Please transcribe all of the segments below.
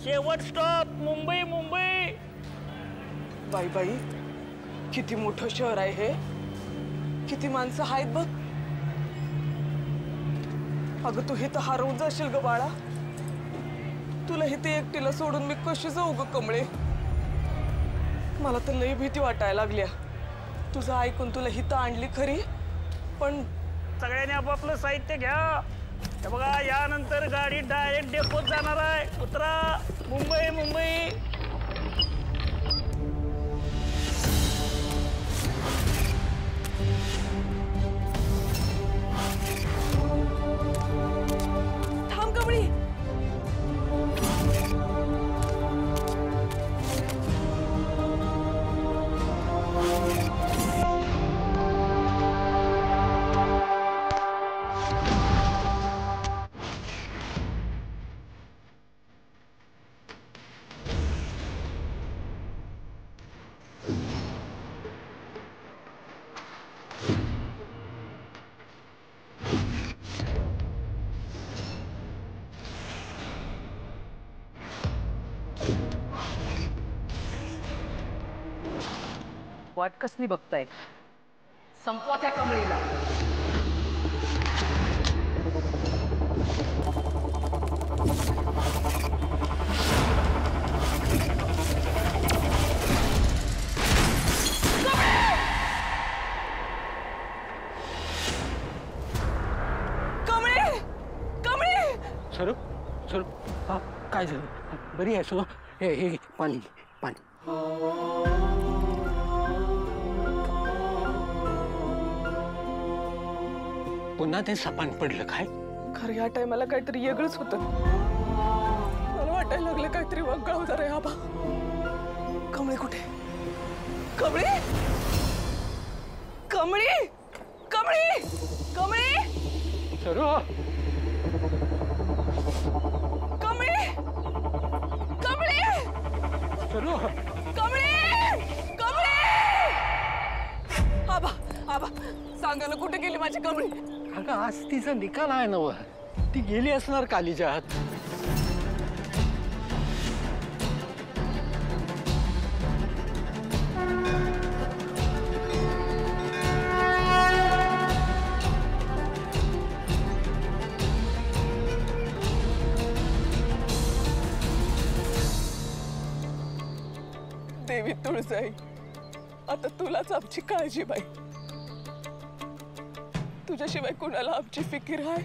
शेवट स्टॉप मुंबई मुंबई। बाई बाई किती मोठं शहर आहे हे, किती माणसं आहेत बघ। अगं तू हे तर हरवून जाशील ग बाळा, तुला हे ते एकटीला सोडून मी कशी जाऊ ग कमळे। मला तर लई भीती वाटायला लागल्या। तुझं ऐकून तुला हिथं आणली खरी, पण सगळ्यांनी आपापलं साहित्य घ्या। हे बघा यानंतर गाडी डायरेक्ट डेपोत जाणार आहे। उतरा मुंबई मुंबई। थांब कमळी। वाट कसली बघताय? संपवा त्या कमळीला। कमळे कमळे। सरू सरू हा काय झालं? बरी आहे सो? हे हे पाणी पाणी। पुन्हा ते सपान पडलं काय? खरं या टायमाला काहीतरी वेगळंच होतं। मला वाटायला लागलं काहीतरी वेगळं होतं रे आबा। कमळे कुठे? कमळे कमळे कमळे कमळे। सरू कमळे कमळे सरू कमळे कमळे। आबा आबा सांगा ना कुठे गेली माझी कमळी? अगं आज तिचा निकाल आहे ना, ती गेली असणार कालीच्या हात। देवी तुळजाई, आता तुलाच आमची काळजी बाई। तुझ्याशिवाय कुणाला आमची फिकीर आहे?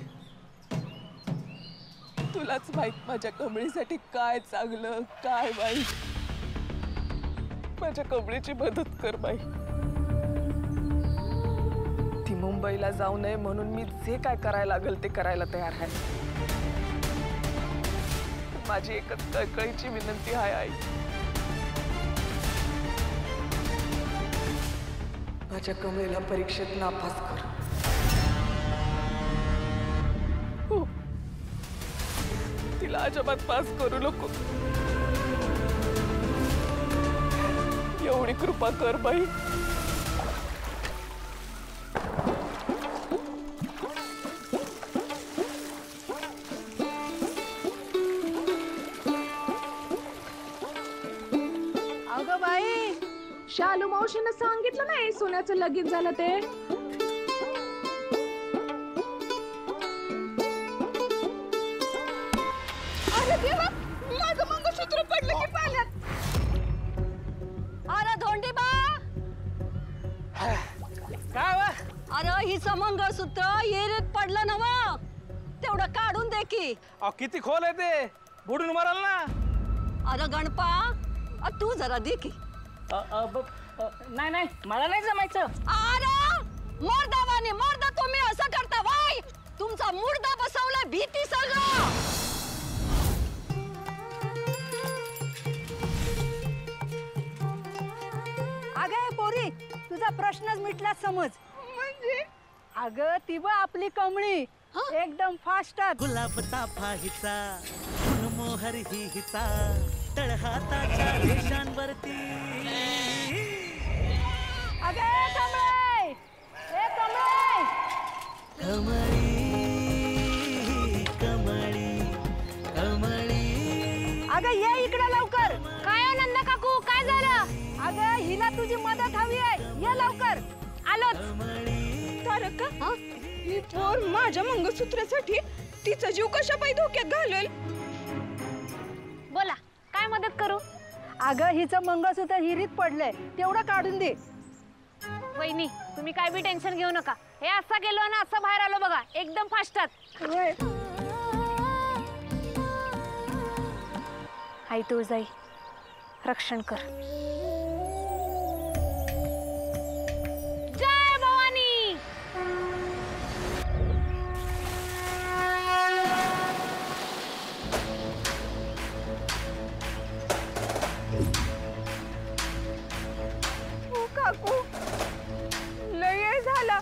तुलाच माहित माझ्या कमळीसाठी काय चांगलं काय वाईट। माझ्या कमळीची मदत कर बाई। ती मुंबईला जाऊ नये म्हणून मी जे काय करायला लागेल ते करायला तयार आहे। माझी एकच कळकळीची विनंती आहे आई, माझ्या कमळीला परीक्षेत नापास कर। तिला अजिबात पास करू नको, एवढी कृपा कर बाई। अगं बाई, शालू मावशीनं सांगितलं नाही सोन्याचं लगीन झालं ते? अरे देवा, माझं मंगळसूत्र पडलं की पाण्यात। अरे धोंडीबा, काय वा? अरे हिचं मंगळसूत्र येरीत पडलं नव, तेवढं काढून दे की। किती खोल आहे ते, बुडून मराल ना। अरे गणपा, तू जरा दे की। नाही नाही मला नाही जमायचं। अरे मोरदावाने मोरदा तुम्ही असं करता वाय? तुमचा मुर्दा बसवला भीती सगळं। अगं पोरी, तुझा प्रश्नच मिटला समज। म्हणजे अगं ती बघ आपली कमळी एकदम फास्ट। गुलाबचा फाहीचा मनमोहर ही हिचा तळहाताच्या रेषांवरती। अगं कमळे, ए कमळे। कमळी कमळी कमळी। अगं ये इकडे लवकर. काय नंदा काकू काय झालं? अगं हिला तुझी मदत हवी आहे, ये लवकर. आलोच. तारका ही पोर माझ्या मंगळसूत्रासाठी तिचा जीव कशा पायी धोक्यात घालेल? बोला काय मदत करू? अगं हिचं मंगळसूत्र हिरीत पडलंय, तेवढं काढून दे. वहिनी तुम्ही काय बी टेन्शन घेऊ नका. हे असं गेलो ना असं बाहेर आलो बघा, एकदम फास्टात. आई तुळजाई रक्षण कर. जय भवानी. ओ काकू लय झाला.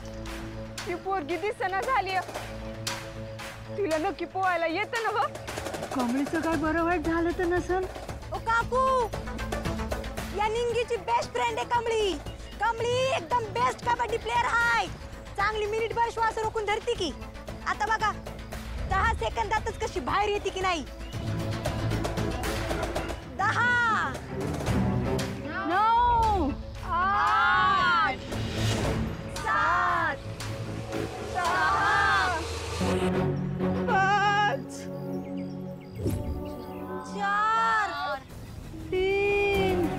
ती पोरगी दिसना झाली. तिला नक्की पोहायला येतं ना? कमळीचं काय बरं वाईट झालं तर नसन? ओ काकू या निंगीची बेस्ट फ्रेंड आहे कमळी. कमळी एकदम बेस्ट कबड्डी प्लेयर आहे. चांगली मिनिटभर श्वास रोखून धरती की. आता बघा 10 सेकंदातच कशी बाहेर येते की नाही. 10 नो 8 7 6 5 4 3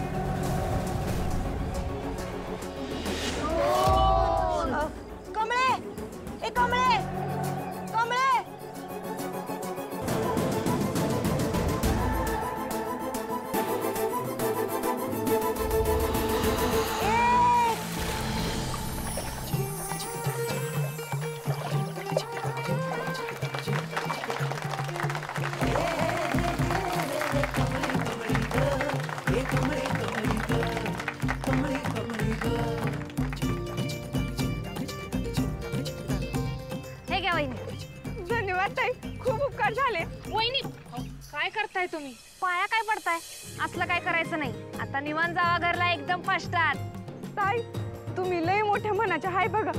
कमळे ए कमळे कमळे. हे घ्या वहिनी. धन्यवाद ताई, खूप उपकार झाले. वहिनी काय करताय तुम्ही? पाया काय पडताय? असलं काय करायचं नाही. आता निवांत जावा घरला, एकदम फास्टात. ताई तुम्ही लय मोठ्या मनाच्या हाय बघा.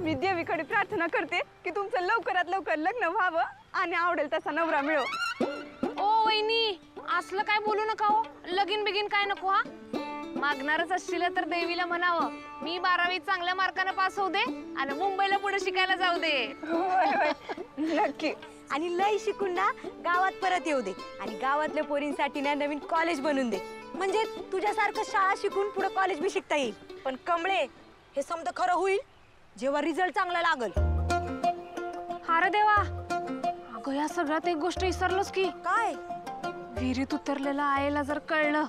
मी देवीकडे प्रार्थना करते की तुमचं लवकरात लवकर लग्न व्हावं आणि आवडेल तसा नवरा मिळो. ओ वहिनी असलं काय बोलू नका हो. लगीन बिगीन काय नको हा. मागणारच असशील तर देवीला म्हणावं मी 12वी चांगल्या मार्काने पास होऊ दे आणि मुंबईला पुढे शिकायला जाऊ दे. होय होय नक्की. आणि लय शिकून ना गावात परत येऊ दे आणि गावातल्या पोरींसाठी ना नवीन कॉलेज बनवून दे. म्हणजे तुझ्यासारखं शाळा शिकून पुढे कॉलेज बी शिकता येईल. पण कमळे हे समजा खरं होईल जेव्हा रिझल्ट चांगला लागल. अरे देवा अगं या सगळ्यात एक गोष्ट विसरलोस की. काय? विहिरीत उतरलेलं आईला जर कळलं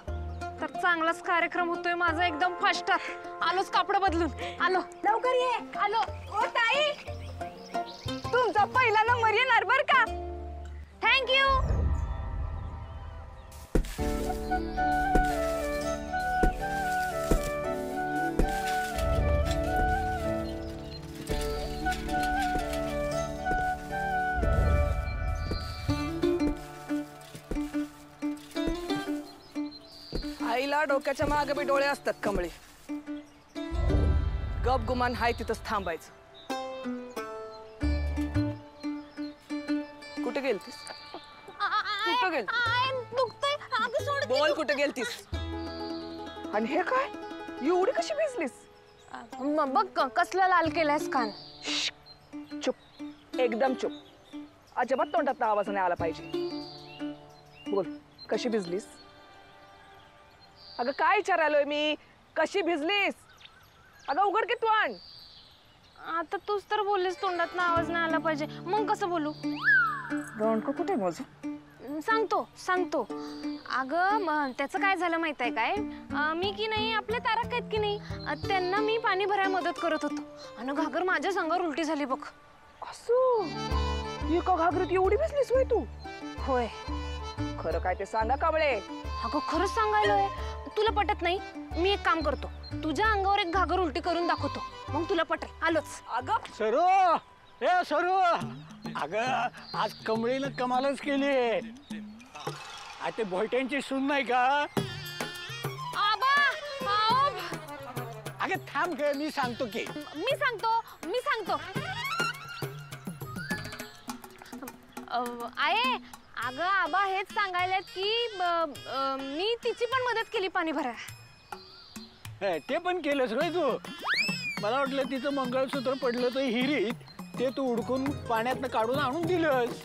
तर चांगलाच कार्यक्रम होतोय माझा. एकदम फास्टात. आलोच कापड बदलून. आलो लवकर ये. आलो. ओ ताई तुमचा पहिला नंबर येणार बर का. थँक्यू. आईला डोक्याच्या मागे बी डोळे असतात कमळे. गप गुमान हाय तिथंच थांबायचं. कुठे गेलतीस? कुठं गेल? दुखतंय. अगं सोड. बोल कुठे गेलतीस? आणि हे काय एवढी कशी भिजलीस? बघ कसला लाल केलायस कान. चुप, एकदम चुप. अजिबात तोंडात आवाज नाही आला पाहिजे. बोल कशी भिजलीस? अगं काय विचारायलोय मी? कशी भिजलीस? अगं उघड की तोंड. आता तूच तर बोललीस तोंडात आवाज नाही आला पाहिजे, मग कसं बोलू? रोणको कुठे माझं? सांगतो सांगतो. अगं त्याचं काय झालं माहित आहे काय? मी की नाही आपले तारक आहेत की नाही त्यांना मी पाणी भरायला मदत करत होतो आणि घागर माझ्या संगावर उलटी झाली बघ. असो एका घागरीत एवढी भिजलीस होय तू? होय. खरं काय ते सांगा कावळे. अगं खरंच सांगायलोय. तुला पटत नाही? मी एक काम करतो, तुझ्या अंगावर एक घागर उलटी करून दाखवतो, मग तुला पटेल. आलोच. अगं सरू ए सरू, अगं आज कमळीनं कमालच केली. ते भोयट्यांची सून नाही का? आबा आओ. अगं थांब ग, मी सांगतो की. मी सांगतो. आये अगं आबा हेच सांगायलेत की मी तिची पण मदत केली पाणी भरायला. ते पण केलंस होय तू? मला वाटलं तिचं मंगळसूत्र पडलं तर हिरीत, ते तू उडकून पाण्यातनं काढून आणून दिलंस.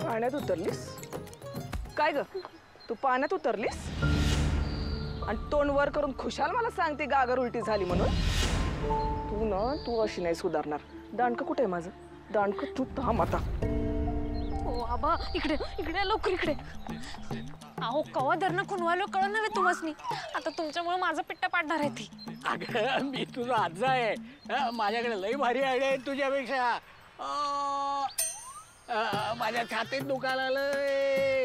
पाण्यात उतरलीस? काय ग तू पाण्यात उतरलीस आणि तोंड वर करून खुशाल मला सांगते गागर उलटी झाली म्हणून? तू अशी नाही सुधारणार. दांडकं कुठे आहे माझं? दांडकं तू थांब आता. ओ आबा इकडे इकडे लवकर इकडे. अहो कवा धरणं खुनवायला कळलं नव्हे तुम्हासनी. आता तुमच्यामुळे माझं पिट्टा पाडणार आहे ती. अगं मी तुझा आजा आहे. माझ्याकडे लई भारी आयडिया आहे तुझ्यापेक्षा. माझ्या छातीत दुखायला आलंय.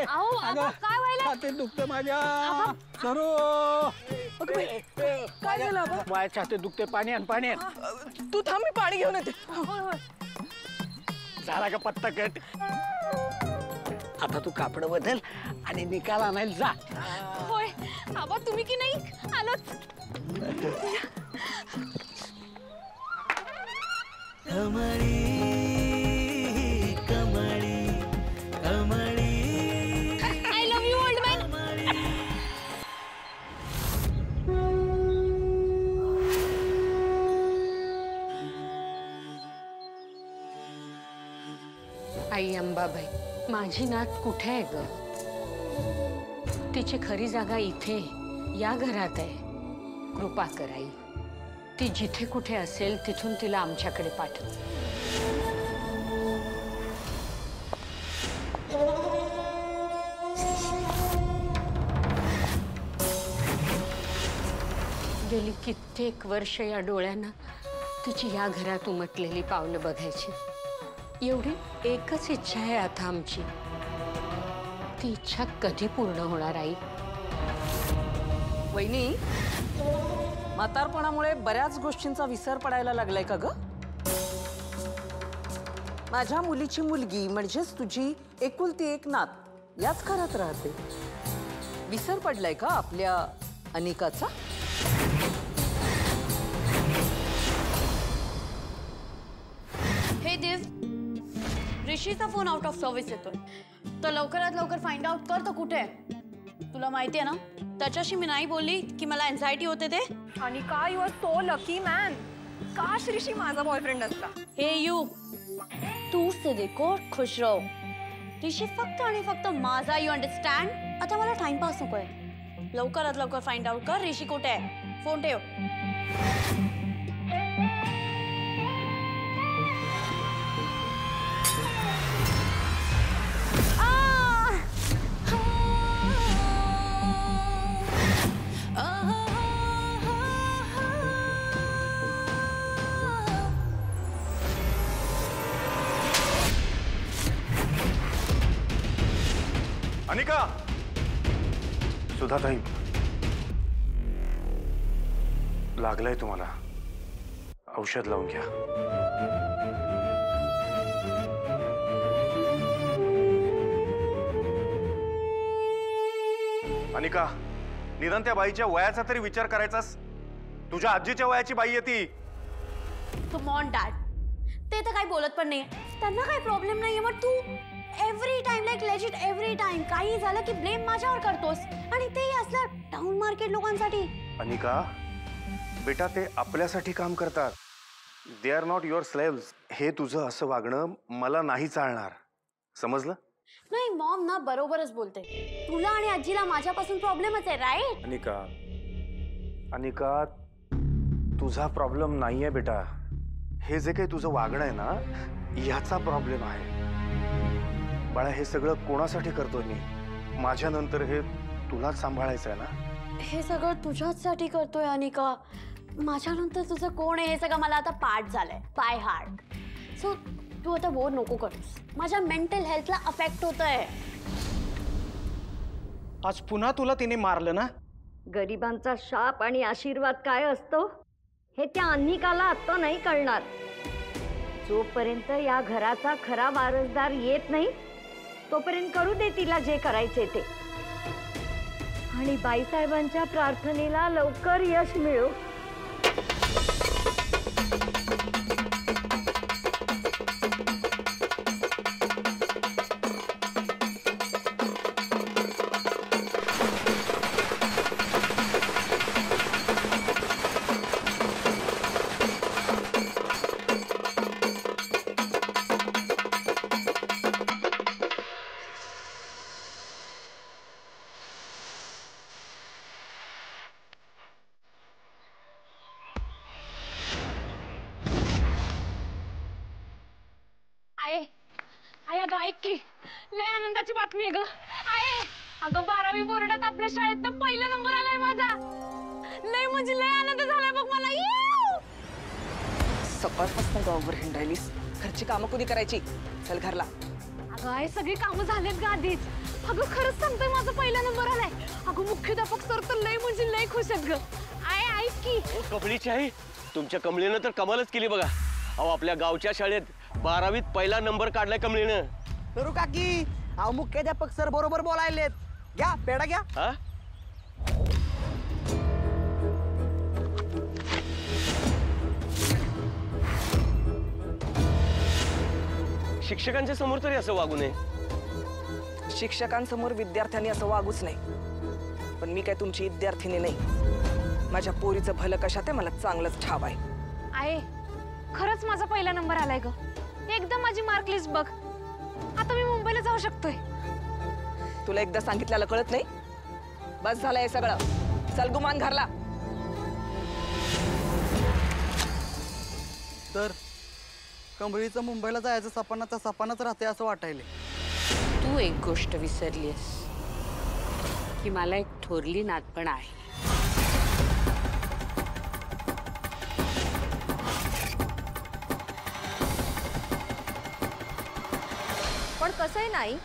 अहो आबा काय व्हायला? छातीत दुखते माझ्या. सरू काय झालं आबा? माझ्या छातीत दुखते. पाणी आण, पाणी आण. तू थांब मी पाणी घेऊन येते. होय होय. झाला का पत्ता कट? आता तू कापड बदल आणि निकाल आणायला जा. होय आबा तुम्ही की नाही आलोच. Kamali Kamali Kamali. I love you old man. आई अंबाबाई, माझी नात कुठे आहे ग? तिची खरी जागा इथे या घरात आहे. कृपा कर आई, ती जिथे कुठे असेल तिथून तिला आमच्याकडे पाठव. गेली कित्येक वर्ष या डोळ्यांना तिची या घरात उमटलेली पावलं बघायची. एवढी एकच इच्छा आहे आता आमची. ती इच्छा कधी पूर्ण होणार आई? वहिनी, म्हातारपणामुळे बऱ्याच गोष्टींचा विसर पडायला लागलाय का ग? माझ्या मुलीची मुलगी म्हणजेच तुझी एकुलती एक नात याच घरात राहते. विसर पडलाय का आपल्या अनिकाचा? हे देव, ऋषीचा फोन आउट ऑफ सर्व्हिस येतोय. तर लवकरात लवकर फाइंड आउट कर तो कुठे आहे. तुला माहिती आहे ना त्याच्याशी मी नाही बोलली की मला एन्झायटी होते ते. आणि का you are so lucky man. काश ऋषी माझा बॉयफ्रेंड असता. हे यू तू से देखो खुश रहो. ऋषी फक्त आणि फक्त माझा, यू अंडरस्टँड. आता मला टाइमपास नकोय. लवकरात लवकर फाइंड आउट कर ऋषी कुठे आहे. फोन ठेव. अनिका, सुधाताई, लागलंय तुम्हाला. औषध लावून घ्या. अनिका, निदान त्या बाईच्या वयाचा तरी विचार करायचास. तुझ्या आजीच्या वयाची बाई आहे ती. कम ऑन डॅड, ते तर काही बोलत पण नाही. त्यांना काही प्रॉब्लेम नाहीये. मग तू every time like legit every time काही झालं की ब्लेम माझ्यावर करतोस. आणि तेही असल्या टाउन मार्केट लोकांसाठी. अनिका बेटा, ते आपल्यासाठी काम करतात. They are not your slaves. हे तुझं असं वागणं मला नाही चालणार. समजलं? नाही मॉम ना बरोबरच बोलते. तुला आणि आजीला माझ्यापासून प्रॉब्लेमच आहे, राईट? अनिका, अनिका, तुझा प्रॉब्लेम नाहीये बेटा. हे जे काही तुझं वागणं आहे ना, याचा प्रॉब्लेम आहे. बाळा, हे सगळं कोणासाठी करतोय मी? माझ्यानंतर हे तुलाच सांभाळायचं आहे ना. हे सगळं तुझ्यासाठी करतोय अनिका. माझ्यानंतर तुझं कोण आहे हे सगळं मला आता पाठ झालंय बाय हार्ट. सो तू आता बोर नको करूस. माझ्या मेंटल हेल्थला अफेक्ट होतंय. आज पुन्हा तुला तिने मारलं ना. गरिबांचा शाप आणि आशीर्वाद काय असतो हे त्या अनिकाला आता नाही कळणार. जोपर्यंत या घराचा खरा वारसदार येत नाही तोपर्यंत करू दे तिला जे करायचे ते. आणि बाईसाहेबांच्या प्रार्थनेला लवकर यश मिळो. आहे अगं ऐक की, लय आनंदाची बातमी आहे ग. आहे अगं 12वी बोर्डात आपल्या शाळेत तर पहिला नंबर आलाय माझा. लय म्हणजे लय आनंद झालाय बघ मला. सकाळपासून गावभर हिंडायलीस, घरची कामं कुणी करायची? चल घरला. अगं आहे सगळी कामं झालेत ग आधीच. अगं खरंच सांगतोय माझा पहिला नंबर आलाय. अगं मुख्याध्यापक सर तर लय म्हणजे लय खुश आहेत ग. आहे ऐक की. कमळीची आई, तुमच्या कमळीनं तर कमालच केली बघा. अहो आपल्या गावच्या शाळेत 12वीत पहिला नंबर काढलाय कमळीनं. करू काकी, अहो मुख्याध्यापक सर बरोबर बोलायलेत. घ्या पेढा घ्या. हा शिक्षकांच्या समोर तरी असं वागू नये. शिक्षकांसमोर विद्यार्थ्यांनी असं वागूच नाही. पण मी काय तुमची विद्यार्थिनी नाही. माझ्या पोरीचं भलं कशात आहे मला चांगलंच ठाव आहे. आहे खरंच माझा पहिला नंबर आलाय ग. एकदम माझी मार्क लिस्ट बघ. आता मी मुंबईला जाऊ शकतोय. तुला एकदा सांगितल्याला कळत नाही? बस झालं हे सगळं. चल गुमान घरला. तर कमळीचं मुंबईला जायचं सपनाचा सपनाच राहते असं वाटायले. तू एक गोष्ट विसरलीस की मला एक थोरली नात पण आहे. पण कसंही नाही,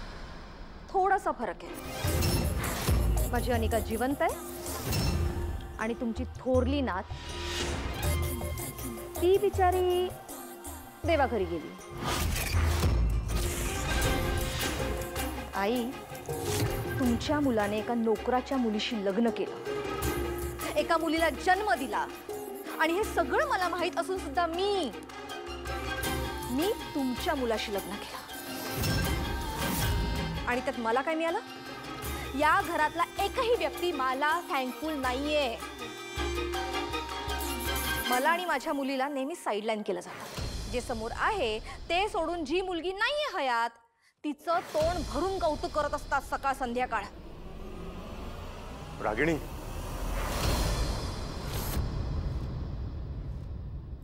थोडासा फरक आहे. माझी अनिका जिवंत आहे आणि तुमची थोरली नात ती बिचारी देवाघरी गेली. आई, तुमच्या मुलाने एका नोकराच्या मुलीशी लग्न केलं, एका मुलीला जन्म दिला आणि हे सगळं मला माहित असून सुद्धा मी तुमच्या मुलाशी लग्न केलं. आणि त्यात मला काय मिळालं? या घरातला एकही व्यक्ती मला थँकफुल नाहीये. मला आणि माझ्या मुलीला नेहमी साईडलाईन केलं जातं. जे समोर आहे ते सोडून जी मुलगी नाहीये हयात तिचं तोंड भरून कौतुक करत असतात सकाळ संध्याकाळ. रागिणी,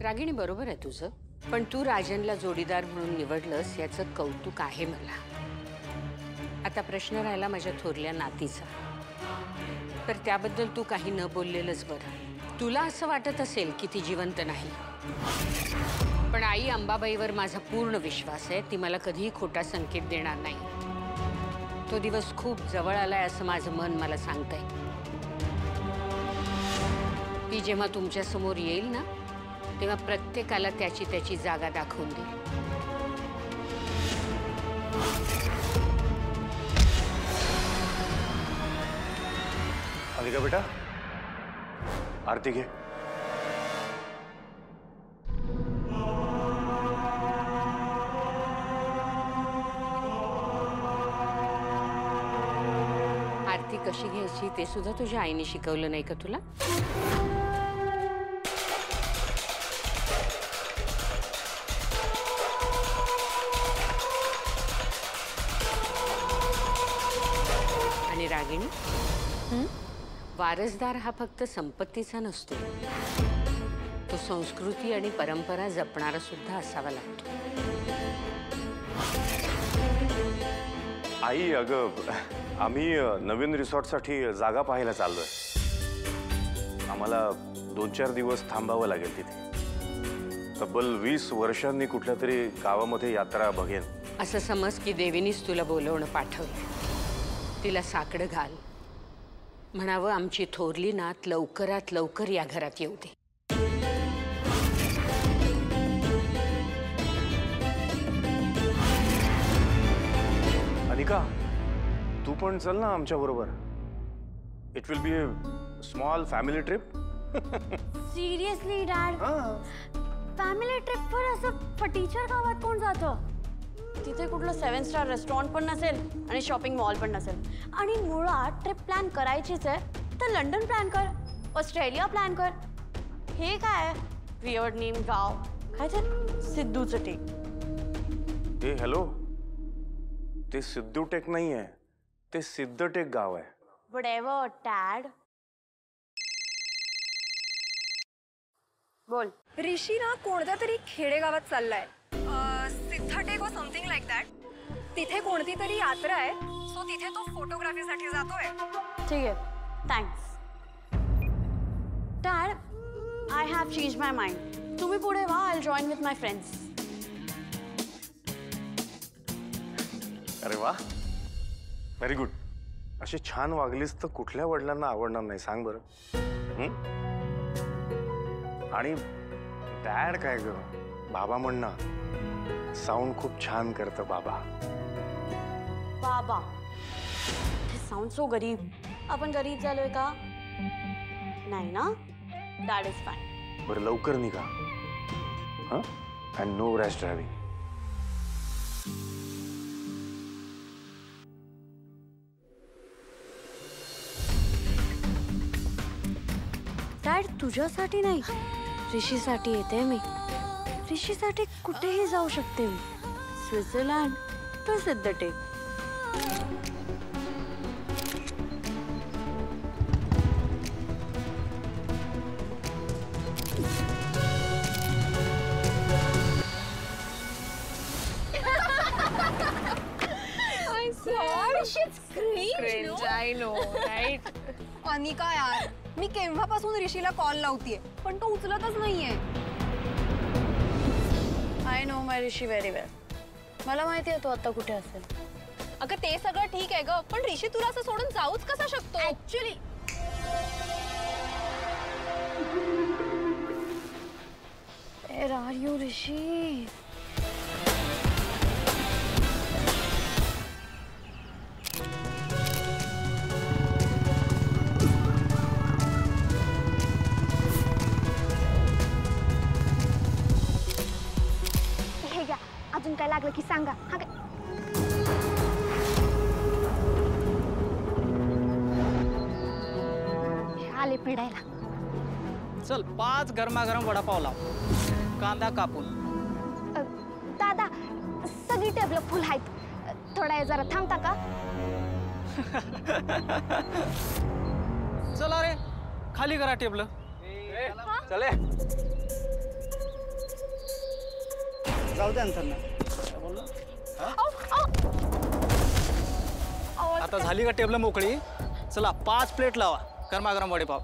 रागिणी बरोबर आहे तुझं. पण तू राजनला जोडीदार म्हणून निवडलंस याचं कौतुक आहे मला. आता प्रश्न राहिला माझ्या थोरल्या नातीचा. तर त्याबद्दल तू काही न बोललेलंच बरं. तुला असं वाटत असेल की ती जिवंत नाही, पण आई अंबाबाईवर माझा पूर्ण विश्वास आहे. ती मला कधीही खोटा संकेत देणार नाही. तो दिवस खूप जवळ आलाय असं माझं मन मला सांगतंय. ती जेव्हा तुमच्या समोर येईल ना, तेव्हा प्रत्येकाला त्याची त्याची जागा दाखवून देईल. अनिका बेटा, आरती घे. आरती कशी घ्यायची ते सुद्धा तुझ्या आईने शिकवलं नाही का तुला? आणि रागिणी, वारसदार हा फक्त संपत्तीचा नसतो, तो संस्कृती आणि परंपरा जपणारा सुद्धा असावा लागतो. आई, अगं आम्ही नवीन रिसॉर्टसाठी जागा पाहायला चाललोय. आम्हाला 2-4 दिवस थांबावं लागेल तिथे. तब्बल 20 वर्षांनी कुठल्या तरी गावामध्ये यात्रा बघेन. असं समज की देवीनीच तुला बोलवणं पाठवलं. तिला साकडं घाल, म्हणावं आमची थोरली नात लवकरात लवकर या घरात येऊ दे. अनिका, तू पण चल ना आमच्या बरोबर. It will be a small family trip. Seriously dad, family ट्रिपवर असं फटीचर गावात कोण जातं? तिथे कुठलं 7 स्टार रेस्टॉरंट पण नसेल आणि शॉपिंग मॉल पण नसेल. आणि मुळात ट्रिप प्लॅन करायचीच आहे तर लंडन प्लॅन कर, ऑस्ट्रेलिया प्लॅन कर. हे काय वियर्ड नेम गाव, काय ते सिद्धूचं टेक. ए हॅलो, ते सिद्धू टेक नाही आहे, ते सिद्धटेक गाव आहे. Whatever dad. बोल. ऋषी ना कोणत्या तरी खेडेगावात चाललाय, सिद्धटेक व समथिंग लाईक दॅट. तिथे कोणती तरी यात्रा आहे, सो तिथे तो फोटोग्राफीसाठी जातोय. ठीक आहे, thanks. Dad, I have change my mind. तुम्ही पुढे व्हा, I join with my friends. अरे वा, व्हेरी गुड. अशी छान वागलीस तर कुठल्या वडिलांना आवडणार नाही सांग बरं. आणि डॅड काय ग, बाबा म्हणणं साऊंड खूप छान करतं बाबा. बाबा, हे साऊंड सो गरीब. आपण गरीब झालोय का? नाही ना. That is fine. बरं लवकर निघा हां, and no rash driving. Dad, तुझ्यासाठी नाही, ऋषीसाठी येते मी. ऋषीसाठी कुठेही जाऊ शकते मी. स्वित्झर्लंड तर सिद्धटेक. अनिका यार, मी केव्हापासून ऋषीला कॉल लावतीये पण तो उचलतच नाहीये. I know my Rishi very well. मला माहिती आहे तो आता कुठे असेल. अगं ते सगळं ठीक आहे ग, पण ऋषी तुला असं सोडून जाऊच कसा शकतो? ऍक्च्युली वेअर आर यू ऋषी? अजून काय लागलं की सांगा. हा काय आले पिडायला. चल 5 गरमागरम वडापाव लाव, कांदा कापून. दादा, सगळी टेबल फुल आहेत, थोडा जरा थांबता का? चला रे, खाली करा टेबल. चले जाऊ दे अंतर. आता झाली का टेबल मोकळी? चला 5 प्लेट लावा गरमागरम वडेपाव.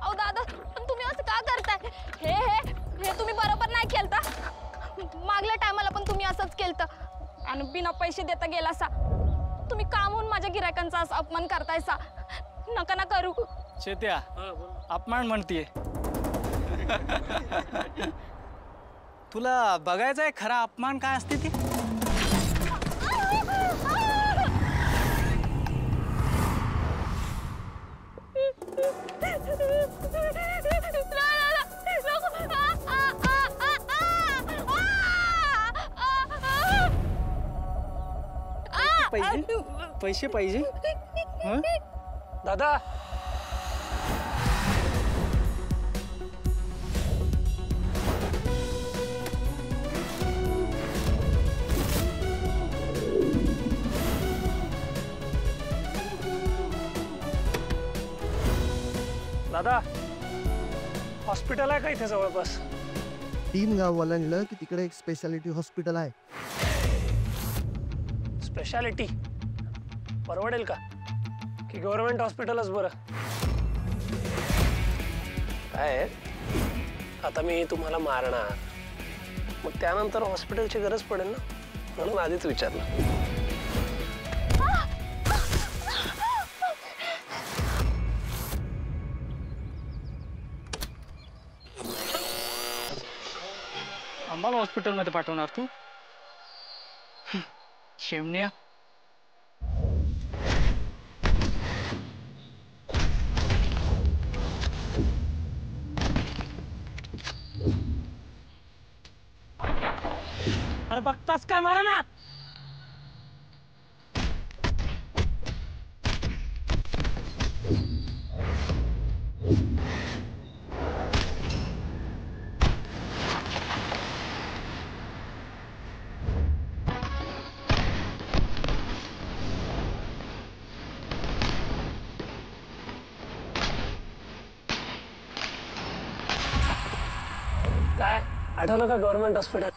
अहो दादा, पण तुम्ही असं का करताय? हे हे हे तुम्ही बरोबर नाही केलता. मागल्या टायमाला पण तुम्ही असंच केलतं आणि बिना पैसे देता गेला सा. तुम्ही का म्हणून माझ्या गिरायकांचा असा अपमान करतायसा? नका ना करू. चेत्या, अपमान म्हणतीये. तुला बघायचंय खरा अपमान काय असते ती? पैसे पाहिजे? दादा, दादा, हॉस्पिटल आहे का इथे जवळपास? 3 गाव ओलांडलं की तिकडे एक स्पेशालिटी हॉस्पिटल आहे. स्पेशालिटी परवडेल का की गव्हर्नमेंट हॉस्पिटलच बरं? काय आता मी तुम्हाला मारणार, मग त्यानंतर हॉस्पिटलची गरज पडेल ना, म्हणून आधीच विचारलं. आम्हाला हॉस्पिटलमध्ये पाठवणार तू? शेमण्या. अरे बघतास काय मारा ना. काय आठवलं का गव्हर्नमेंट हॉस्पिटल?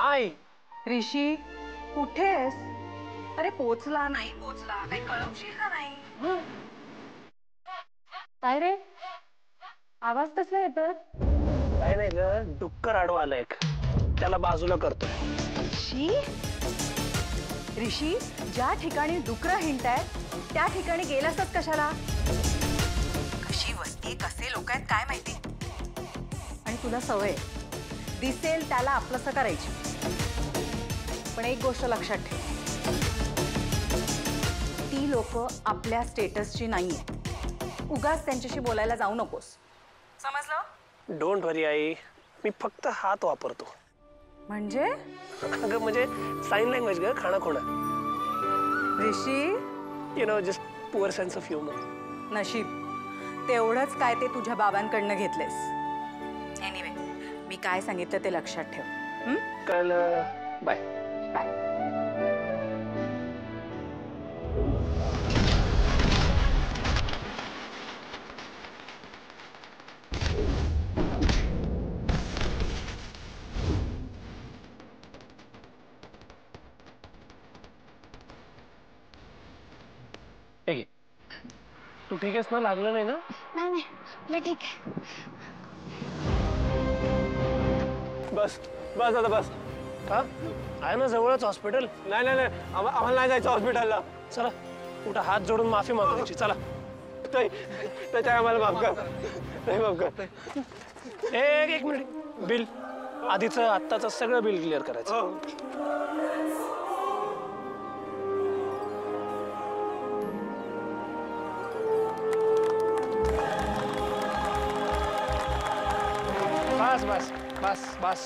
आई ऋषी कुठेस? अरे पोचला नाही पोचला काही कळवशील का नाही? काय रे आवाज कसला येतो? काय नाही ग, डुक्कर आडवा आलाय त्याला बाजूला करतोय. ऋषी ज्या ठिकाणी डुकरं हिंडतायत त्या ठिकाणी गेलासच कशाला? कशी वस्ती कसे लोक आहेत काय माहिती. आणि तुला सवय दिसेल त्याला आपलंसं करायची. पण एक गोष्ट लक्षात ठेव, ती लोक आपल्या स्टेटसची नाहीये. उगाच त्यांच्याशी बोलायला जाऊ नकोस, समजलं? डोंट वरी आई, मी फक्त हात वापरतो. म्हणजे अगं म्हणजे साइन लँग्वेज ग, खाणं खोणं. Rishi you know just poor sense of humour. नशीब तेवढंच काय ते तुझ्या बाबांकडनं घेतलेस. एनिवे मी काय सांगितलं ते लक्षात ठेव. कळलं. Bye bye. तू ठीक आहेस ना? लागलं नाही ना? नाही नाही मी ठीक आहे. बस बस आता बस. हा आहे ना जवळच हॉस्पिटल. नाही नाही नाही आम्हाला नाही जायचं हॉस्पिटलला. चला कुठं हात जोडून माफी मागायची. चला त्याच्या आम्हाला माफ कर. माफ कर. एक मिनिट. बिल आधीचं आत्ताचं सगळं बिल क्लिअर करायचं. बस बस बस बस.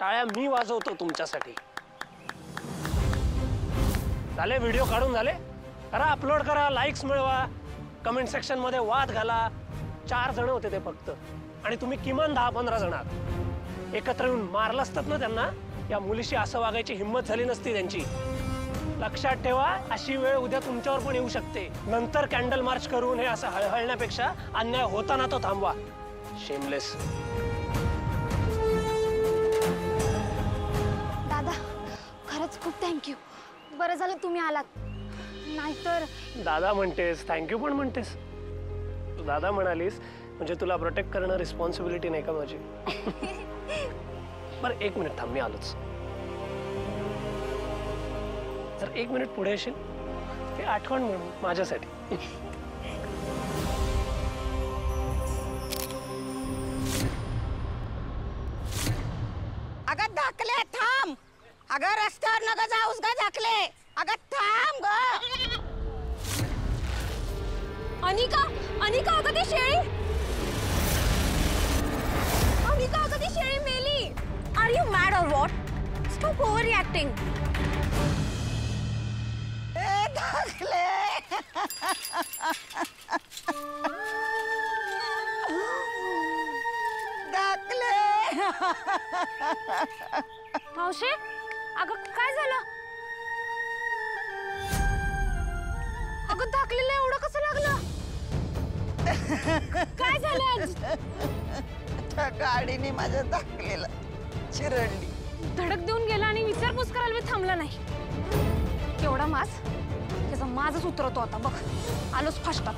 टाळ्या मी वाजवतो तुमच्यासाठी. झाले व्हिडिओ काढून झाले. करा अपलोड करा, लाईक्स मिळवा, कमेंट सेक्शन मध्ये वाद घाला. 4 जण होते ते फक्त, आणि तुम्ही किमान 10-15 जण आहात. एकत्र येऊन मारलं असतात ना त्यांना, या मुलीशी असं वागायची हिंमत झाली नसती त्यांची. लक्षात ठेवा, अशी वेळ उद्या तुमच्यावर पण येऊ शकते. नंतर कॅन्डल मार्च करून हे असं हळहळण्यापेक्षा अन्याय होताना तो थांबवा. शेमलेस. दादा खरंच खूप थँक्यू. बरं झालं तुम्ही आलात, नाहीतर. दादा म्हणतेस, थँक्यू पण म्हणतेस. तू दादा म्हणालीस म्हणजे तुला प्रोटेक्ट करणं रिस्पॉन्सिबिलिटी नाही का माझी? बरं 1 मिनिट थांब, मी आलोच. जर 1 मिनिट पुढे येशील ते आठवण म्हणून माझ्यासाठी. अगं धाकले थांब. अगं रस्त्यावर नका जाऊस ग धाकले. अगं थांब ग. अनिका अनिका अगं ती शेळी. अनिका अगं ती शेळी मेली. Are you mad or what? Stop overreacting. ए धाकले. धाकले. मावशी अगं काय झालं? अगं धाकलेला एवढं कसं लागलं? काय झालं? त्या गाडीने माझ्या धाकलेला चिरडली. धडक देऊन गेला आणि विचारपूस करायला मी थांबला नाही. केवढा मास त्याचा माझच उतरवतो आता बघ. आलोच फास्टात.